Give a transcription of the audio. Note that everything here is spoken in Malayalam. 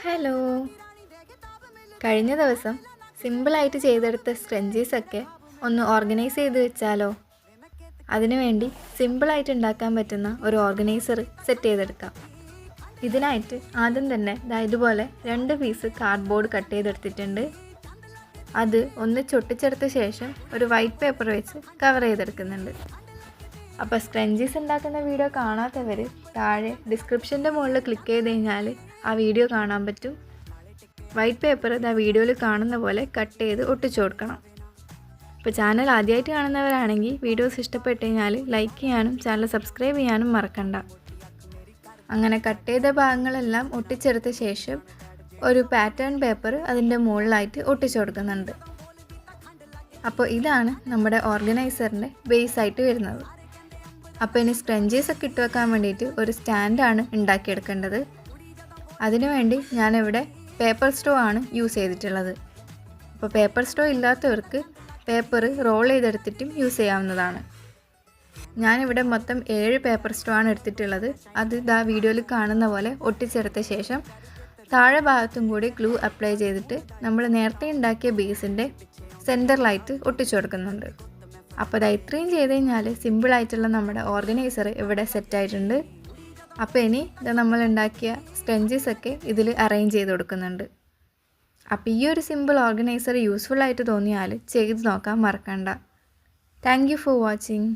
ഹലോ. കഴിഞ്ഞ ദിവസം സിമ്പിളായിട്ട് ചെയ്തെടുത്ത സ്ക്രഞ്ചീസൊക്കെ ഒന്ന് ഓർഗനൈസ് ചെയ്ത് വെച്ചാലോ? അതിനുവേണ്ടി സിമ്പിളായിട്ട് ഉണ്ടാക്കാൻ പറ്റുന്ന ഒരു ഓർഗനൈസർ സെറ്റ് ചെയ്തെടുക്കാം. ഇതിനായിട്ട് ആദ്യം തന്നെ ഇതുപോലെ 2 പീസ് കാർഡ്ബോർഡ് കട്ട് ചെയ്തെടുത്തിട്ടുണ്ട്. അത് ഒന്ന് ചൊട്ടിച്ചെടുത്ത ശേഷം ഒരു വൈറ്റ് പേപ്പർ വെച്ച് കവർ ചെയ്തെടുക്കുന്നുണ്ട്. അപ്പോൾ സ്ക്രഞ്ചീസ് ഉണ്ടാക്കുന്ന വീഡിയോ കാണാത്തവർ താഴെ ഡിസ്ക്രിപ്ഷൻ്റെ മുകളിൽ ക്ലിക്ക് ചെയ്ത് കഴിഞ്ഞാൽ ആ വീഡിയോ കാണാൻ പറ്റും. വൈറ്റ് പേപ്പർ വീഡിയോയിൽ കാണുന്ന പോലെ കട്ട് ചെയ്ത് ഒട്ടിച്ചു കൊടുക്കണം. ഇപ്പോൾ ചാനൽ ആദ്യമായിട്ട് കാണുന്നവരാണെങ്കിൽ വീഡിയോസ് ഇഷ്ടപ്പെട്ട് കഴിഞ്ഞാൽ ലൈക്ക് ചെയ്യാനും ചാനൽ സബ്സ്ക്രൈബ് ചെയ്യാനും മറക്കണ്ട. അങ്ങനെ കട്ട് ചെയ്ത ഭാഗങ്ങളെല്ലാം ഒട്ടിച്ചെടുത്ത ശേഷം ഒരു പാറ്റേൺ പേപ്പർ അതിൻ്റെ മുകളിലായിട്ട് ഒട്ടിച്ചു കൊടുക്കുന്നുണ്ട്. അപ്പോൾ ഇതാണ് നമ്മുടെ ഓർഗനൈസറിൻ്റെ ബേസായിട്ട് വരുന്നത്. അപ്പോൾ ഇനി സ്ക്രഞ്ചീസ് ഒക്കെ ഇട്ട് വെക്കാൻ വേണ്ടിയിട്ട് ഒരു സ്റ്റാൻഡാണ് ഉണ്ടാക്കിയെടുക്കേണ്ടത്. അതിനുവേണ്ടി ഞാനിവിടെ പേപ്പർ സ്ട്രോ ആണ് യൂസ് ചെയ്തിട്ടുള്ളത്. അപ്പോൾ പേപ്പർ സ്ട്രോ ഇല്ലാത്തവർക്ക് പേപ്പർ റോൾ ചെയ്തെടുത്തിട്ടും യൂസ് ചെയ്യാവുന്നതാണ്. ഞാനിവിടെ മൊത്തം 7 പേപ്പർ സ്ട്രോ ആണ് എടുത്തിട്ടുള്ളത്. അത് വീഡിയോയിൽ കാണുന്ന പോലെ ഒട്ടിച്ചെടുത്ത ശേഷം താഴെ ഭാഗത്തും കൂടി ഗ്ലൂ അപ്ലൈ ചെയ്തിട്ട് നമ്മൾ നേരത്തെ ഉണ്ടാക്കിയ ബേസിൻ്റെ സെൻറ്ററിലായിട്ട് ഒട്ടിച്ചു കൊടുക്കുന്നുണ്ട്. അപ്പോൾ ഇത്രയും ചെയ്ത് കഴിഞ്ഞാൽ സിമ്പിളായിട്ടുള്ള നമ്മുടെ ഓർഗനൈസർ ഇവിടെ സെറ്റായിട്ടുണ്ട്. അപ്പോൾ ഇനി നമ്മൾ ഉണ്ടാക്കിയ സ്ക്രഞ്ചീസൊക്കെ ഇതിൽ അറേഞ്ച് ചെയ്ത് കൊടുക്കുന്നുണ്ട്. അപ്പോൾ ഈ ഒരു സിമ്പിൾ ഓർഗനൈസർ യൂസ്ഫുൾ ആയിട്ട് തോന്നിയാൽ ചെയ്ത് നോക്കാൻ മറക്കണ്ട. Thank you for watching.